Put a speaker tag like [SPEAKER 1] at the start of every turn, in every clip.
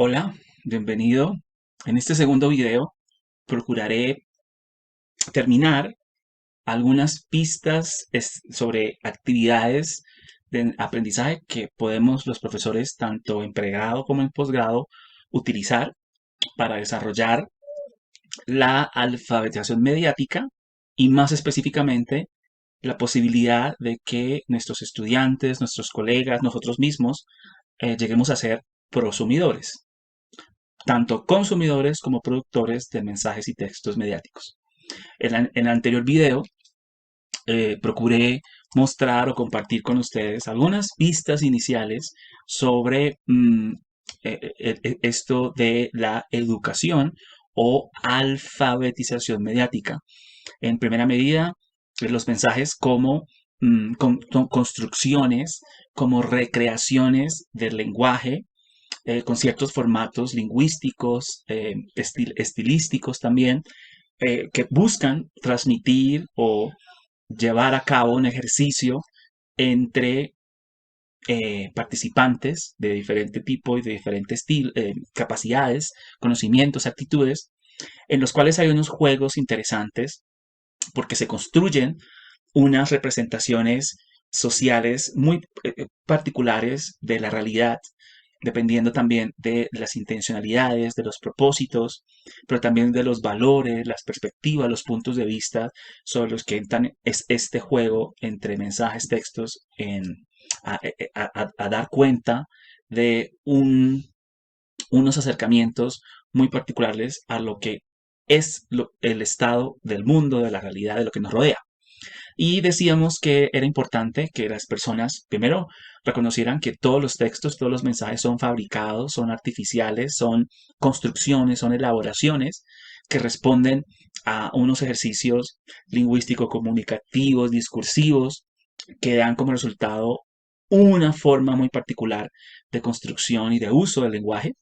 [SPEAKER 1] Hola, bienvenido. En este segundo video procuraré terminar algunas pistas sobre actividades de aprendizaje que podemos los profesores, tanto en pregrado como en posgrado, utilizar para desarrollar la alfabetización mediática y más específicamente la posibilidad de que nuestros estudiantes, nuestros colegas, nosotros mismos lleguemos a ser prosumidores, tanto consumidores como productores de mensajes y textos mediáticos. En el anterior video procuré mostrar o compartir con ustedes algunas pistas iniciales sobre esto de la educación o alfabetización mediática. En primera medida, los mensajes como construcciones, como recreaciones del lenguaje, con ciertos formatos lingüísticos, estilísticos también, que buscan transmitir o llevar a cabo un ejercicio entre participantes de diferente tipo y de diferentes capacidades, conocimientos, actitudes, en los cuales hay unos juegos interesantes porque se construyen unas representaciones sociales muy particulares de la realidad, dependiendo también de las intencionalidades, de los propósitos, pero también de los valores, las perspectivas, los puntos de vista sobre los que entran es este juego entre mensajes, textos, a dar cuenta de unos acercamientos muy particulares a lo que es el estado del mundo, de la realidad, de lo que nos rodea. Y decíamos que era importante que las personas, primero, reconocieran que todos los textos, todos los mensajes son fabricados, son artificiales, son construcciones, son elaboraciones que responden a unos ejercicios lingüístico-comunicativos, discursivos, que dan como resultado una forma muy particular de construcción y de uso del lenguaje,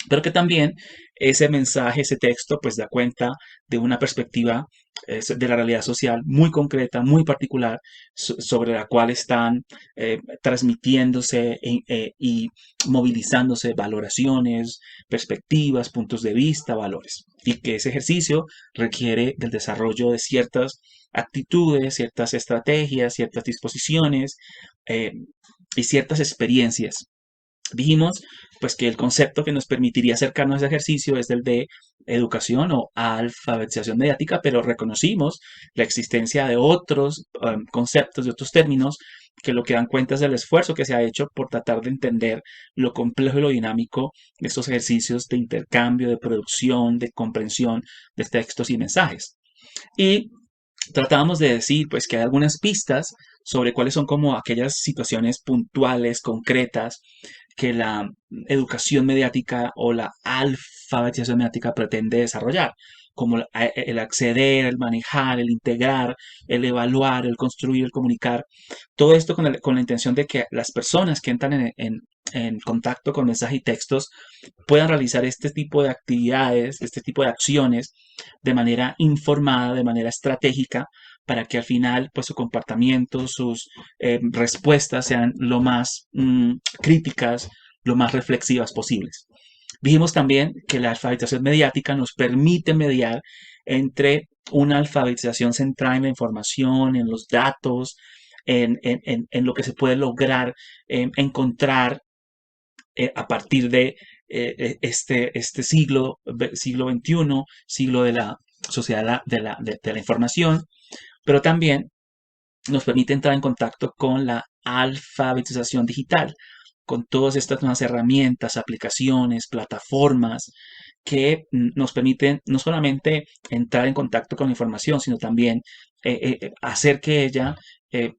[SPEAKER 1] pero que también ese mensaje, ese texto, pues da cuenta de una perspectiva de la realidad social muy concreta, muy particular, sobre la cual están transmitiéndose y movilizándose valoraciones, perspectivas, puntos de vista, valores. Y que ese ejercicio requiere del desarrollo de ciertas actitudes, ciertas estrategias, ciertas disposiciones eh, y ciertas experiencias. Dijimos pues que el concepto que nos permitiría acercarnos a ese ejercicio es el de educación o alfabetización mediática, pero reconocimos la existencia de otros conceptos, de otros términos que lo que dan cuenta es del esfuerzo que se ha hecho por tratar de entender lo complejo y lo dinámico de estos ejercicios de intercambio, de producción, de comprensión de textos y mensajes. Y tratábamos de decir pues que hay algunas pistas sobre cuáles son como aquellas situaciones puntuales, concretas, que la educación mediática o la alfabetización mediática pretende desarrollar, como el acceder, el manejar, el integrar, el evaluar, el construir, el comunicar. Todo esto con la intención de que las personas que entran en contacto con mensajes y textos puedan realizar este tipo de actividades, este tipo de acciones de manera informada, de manera estratégica, para que al final pues su comportamiento, sus respuestas sean lo más críticas, lo más reflexivas posibles. Dijimos también que la alfabetización mediática nos permite mediar entre una alfabetización centrada en la información, en los datos, en lo que se puede lograr encontrar a partir de este siglo XXI, siglo de la sociedad de la información, pero también nos permite entrar en contacto con la alfabetización digital, con todas estas nuevas herramientas, aplicaciones, plataformas que nos permiten no solamente entrar en contacto con la información, sino también hacer que ella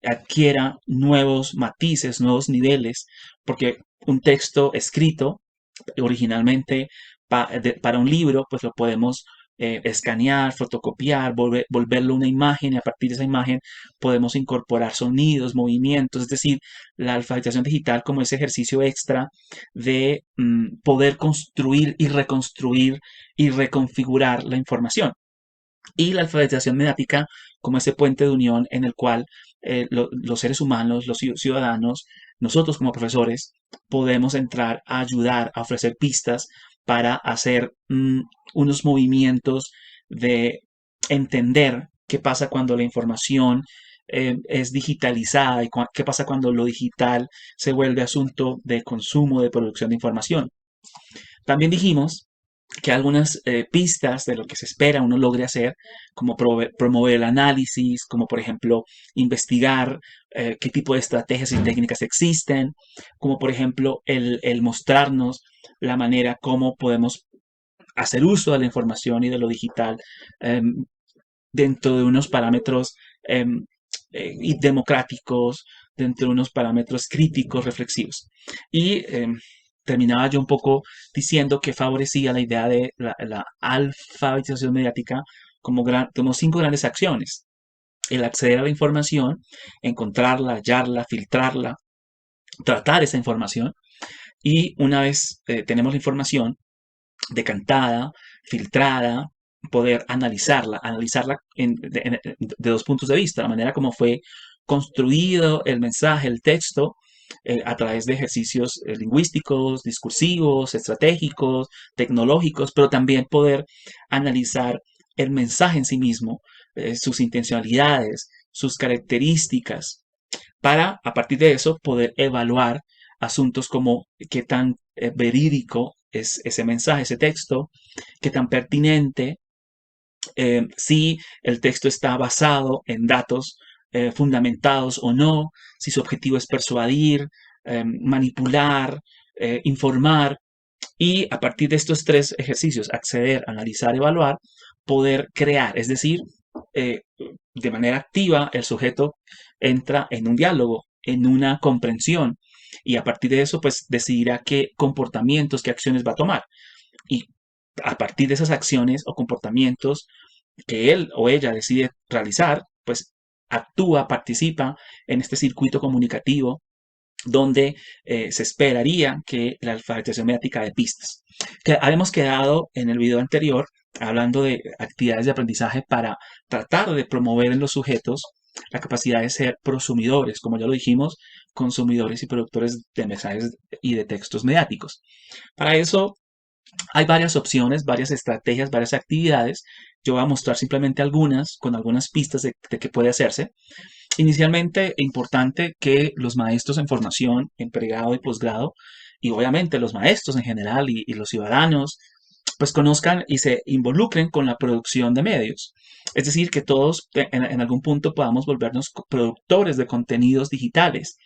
[SPEAKER 1] adquiera nuevos matices, nuevos niveles, porque un texto escrito originalmente para un libro, pues lo podemos escanear, fotocopiar, volverlo una imagen y a partir de esa imagen podemos incorporar sonidos, movimientos, es decir, la alfabetización digital como ese ejercicio extra de poder construir y reconstruir y reconfigurar la información. y la alfabetización mediática como ese puente de unión en el cual los seres humanos, los ciudadanos, nosotros como profesores, podemos entrar a ayudar, a ofrecer pistas para hacer unos movimientos de entender qué pasa cuando la información es digitalizada y qué pasa cuando lo digital se vuelve asunto de consumo, de producción de información. También dijimos que algunas pistas de lo que se espera uno logre hacer, como promover el análisis, como por ejemplo investigar qué tipo de estrategias y técnicas existen, como por ejemplo el mostrarnos la manera como podemos hacer uso de la información y de lo digital eh, dentro de unos parámetros eh, y democráticos, dentro de unos parámetros críticos, reflexivos. Y terminaba yo un poco diciendo que favorecía la idea de la alfabetización mediática como 5 grandes acciones. El acceder a la información, encontrarla, hallarla, filtrarla, tratar esa información y una vez tenemos la información, decantada, filtrada, poder analizarla de 2 puntos de vista, la manera como fue construido el mensaje, el texto, a través de ejercicios lingüísticos, discursivos, estratégicos, tecnológicos, pero también poder analizar el mensaje en sí mismo, sus intencionalidades, sus características, para a partir de eso poder evaluar asuntos como qué tan verídico es ese mensaje, ese texto, qué tan pertinente, si el texto está basado en datos fundamentados o no, si su objetivo es persuadir, manipular, informar, y a partir de estos 3 ejercicios, acceder, analizar, evaluar, poder crear, es decir, eh, de manera activa el sujeto entra en un diálogo, en una comprensión, y a partir de eso, pues decidirá qué comportamientos, qué acciones va a tomar. Y a partir de esas acciones o comportamientos que él o ella decide realizar, pues actúa, participa en este circuito comunicativo donde se esperaría que la alfabetización mediática de pistas. Que habíamos quedado en el video anterior hablando de actividades de aprendizaje para tratar de promover en los sujetos la capacidad de ser prosumidores, como ya lo dijimos, consumidores y productores de mensajes y de textos mediáticos. Para eso hay varias opciones, varias estrategias, varias actividades. Yo voy a mostrar simplemente algunas con algunas pistas de qué puede hacerse. Inicialmente, es importante que los maestros en formación, en pregrado y posgrado, y obviamente los maestros en general y los ciudadanos, pues conozcan y se involucren con la producción de medios. Es decir, que todos en algún punto podamos volvernos productores de contenidos digitales.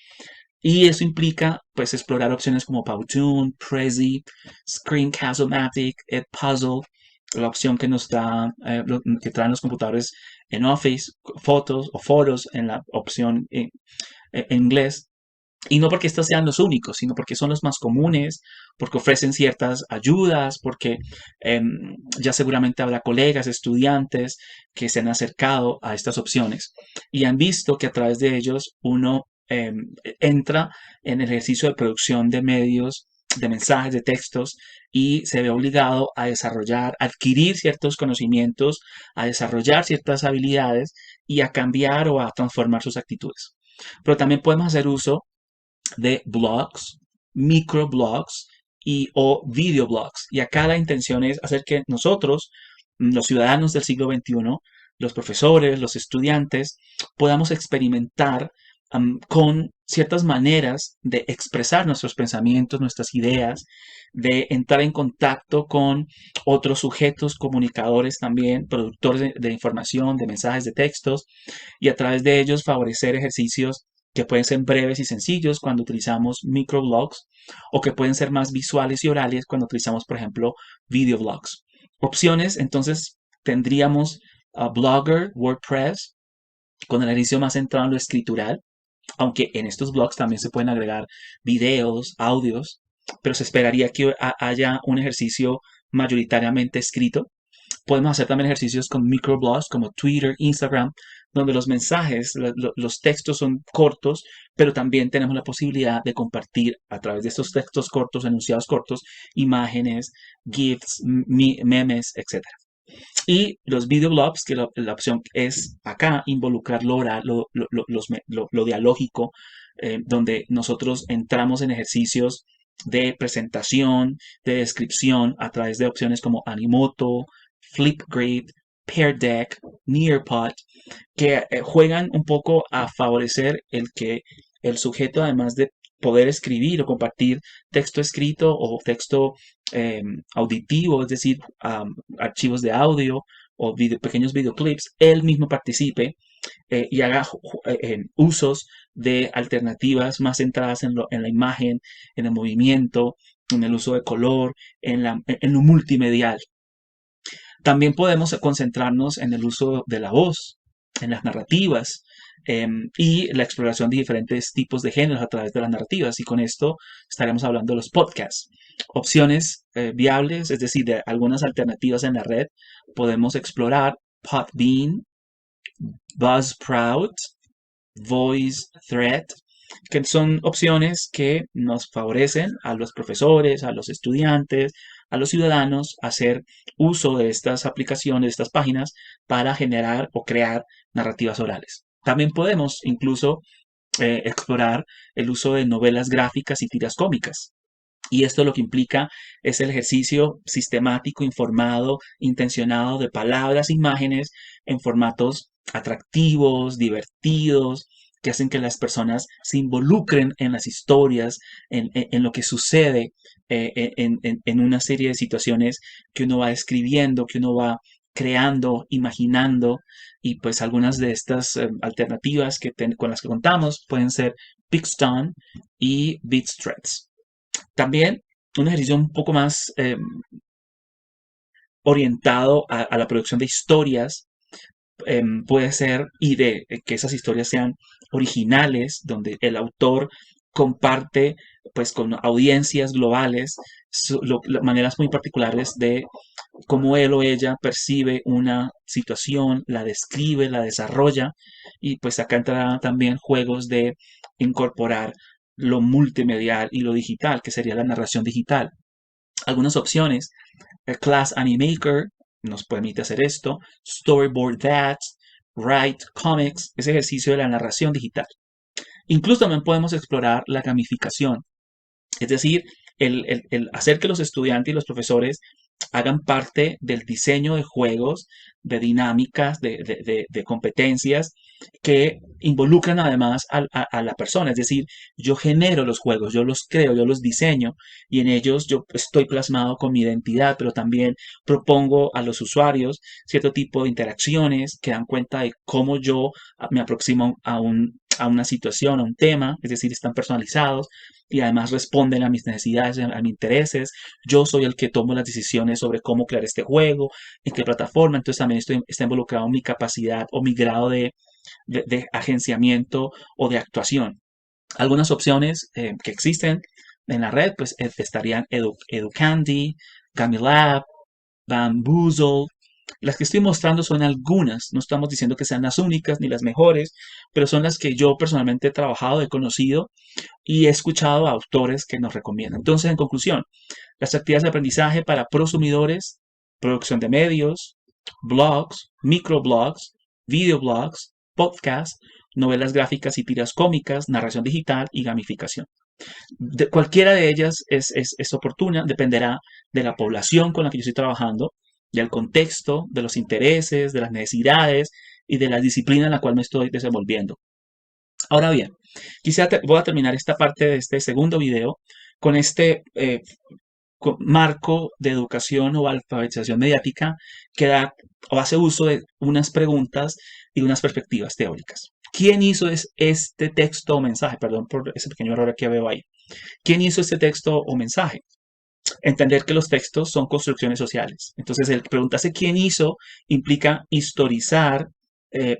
[SPEAKER 1] Y eso implica, pues, explorar opciones como Powtoon, Prezi, Screencast-O-Matic, Edpuzzle, la opción que nos da, que traen los computadores en Office, fotos o foros en la opción en inglés. Y no porque estos sean los únicos, sino porque son los más comunes, porque ofrecen ciertas ayudas, porque eh, ya seguramente habrá colegas, estudiantes que se han acercado a estas opciones y han visto que a través de ellos uno entra en el ejercicio de producción de medios, de mensajes, de textos y se ve obligado a desarrollar, a adquirir ciertos conocimientos, a desarrollar ciertas habilidades y a cambiar o a transformar sus actitudes. Pero también podemos hacer uso de blogs, microblogs o videoblogs. Y acá la intención es hacer que nosotros, los ciudadanos del siglo XXI, los profesores, los estudiantes, podamos experimentar con ciertas maneras de expresar nuestros pensamientos, nuestras ideas, de entrar en contacto con otros sujetos, comunicadores también, productores de información, de mensajes, de textos, y a través de ellos favorecer ejercicios que pueden ser breves y sencillos cuando utilizamos microblogs o que pueden ser más visuales y orales cuando utilizamos, por ejemplo, videoblogs. Opciones, entonces, tendríamos Blogger, WordPress, con el ejercicio más centrado en lo escritural, aunque en estos blogs también se pueden agregar videos, audios, pero se esperaría que haya un ejercicio mayoritariamente escrito. Podemos hacer también ejercicios con microblogs como Twitter, Instagram, donde los mensajes, los textos son cortos, pero también tenemos la posibilidad de compartir a través de estos textos cortos, enunciados cortos, imágenes, GIFs, memes, etc. Y los videoblogs, que la opción es acá involucrar lo oral, lo dialógico, donde nosotros entramos en ejercicios de presentación, de descripción a través de opciones como Animoto, Flipgrid, Pear Deck, Nearpod, que juegan un poco a favorecer el que el sujeto, además de poder escribir o compartir texto escrito o texto auditivo, es decir, archivos de audio o pequeños videoclips, él mismo participe y haga usos de alternativas más centradas en la imagen, en el movimiento, en el uso de color, en lo multimedial. También podemos concentrarnos en el uso de la voz, en las narrativas y la exploración de diferentes tipos de géneros a través de las narrativas. Y con esto estaremos hablando de los podcasts. Opciones viables, es decir, de algunas alternativas en la red, podemos explorar Podbean, Buzzsprout, VoiceThread, que son opciones que nos favorecen a los profesores, a los estudiantes, a los ciudadanos hacer uso de estas aplicaciones, de estas páginas, para generar o crear narrativas orales. También podemos incluso explorar el uso de novelas gráficas y tiras cómicas. Y esto lo que implica es el ejercicio sistemático, informado, intencionado de palabras e imágenes en formatos atractivos, divertidos, que hacen que las personas se involucren en las historias, en lo que sucede en una serie de situaciones que uno va escribiendo, que uno va creando, imaginando, y pues algunas de estas alternativas con las que contamos pueden ser Pixton y BeatStreets. También un ejercicio un poco más orientado a la producción de historias puede ser y de que esas historias sean originales, donde el autor comparte pues con audiencias globales maneras muy particulares de cómo él o ella percibe una situación, la describe, la desarrolla y pues acá entrarán también juegos de incorporar lo multimedial y lo digital, que sería la narración digital. Algunas opciones, Class Animaker nos permite hacer esto, Storyboard That, Write Comics, ese ejercicio de la narración digital. Incluso también podemos explorar la gamificación, es decir, el hacer que los estudiantes y los profesores hagan parte del diseño de juegos, de dinámicas, de competencias que involucran además a la persona. Es decir, yo genero los juegos, yo los creo, yo los diseño y en ellos yo estoy plasmado con mi identidad, pero también propongo a los usuarios cierto tipo de interacciones que dan cuenta de cómo yo me aproximo a una situación, a un tema, es decir, están personalizados y además responden a mis necesidades, a mis intereses. Yo soy el que tomo las decisiones sobre cómo crear este juego, en qué plataforma, entonces también está involucrado mi capacidad o mi grado de agenciamiento o de actuación. Algunas opciones que existen en la red pues estarían Educandy, Gamilab, Bamboozle. Las que estoy mostrando son algunas, no estamos diciendo que sean las únicas ni las mejores, pero son las que yo personalmente he trabajado, he conocido y he escuchado a autores que nos recomiendan. Entonces, en conclusión, las actividades de aprendizaje para prosumidores, producción de medios, blogs, microblogs, videoblogs, podcasts, novelas gráficas y tiras cómicas, narración digital y gamificación. Cualquiera de ellas es oportuna, dependerá de la población con la que yo estoy trabajando, del contexto, de los intereses, de las necesidades y de la disciplina en la cual me estoy desenvolviendo. Ahora bien, voy a terminar esta parte de este segundo video con este marco de educación o alfabetización mediática que da o hace uso de unas preguntas y unas perspectivas teóricas. ¿Quién hizo este texto o mensaje? Perdón por ese pequeño error que veo ahí. ¿Quién hizo este texto o mensaje? Entender que los textos son construcciones sociales. Entonces, el preguntarse quién hizo implica historizar,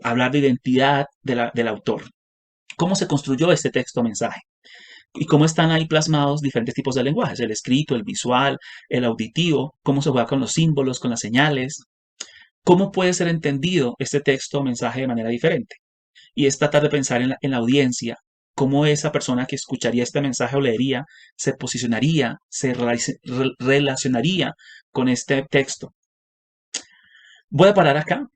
[SPEAKER 1] hablar de identidad del autor. ¿Cómo se construyó este texto o mensaje? Y cómo están ahí plasmados diferentes tipos de lenguajes, el escrito, el visual, el auditivo, cómo se juega con los símbolos, con las señales, cómo puede ser entendido este texto o mensaje de manera diferente. Y es tratar de pensar en la audiencia, cómo esa persona que escucharía este mensaje o leería se posicionaría, se relacionaría con este texto. Voy a parar acá.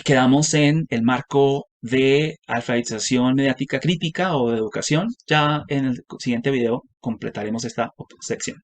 [SPEAKER 1] Quedamos en el marco de alfabetización mediática crítica o de educación. Ya en el siguiente video completaremos esta sección.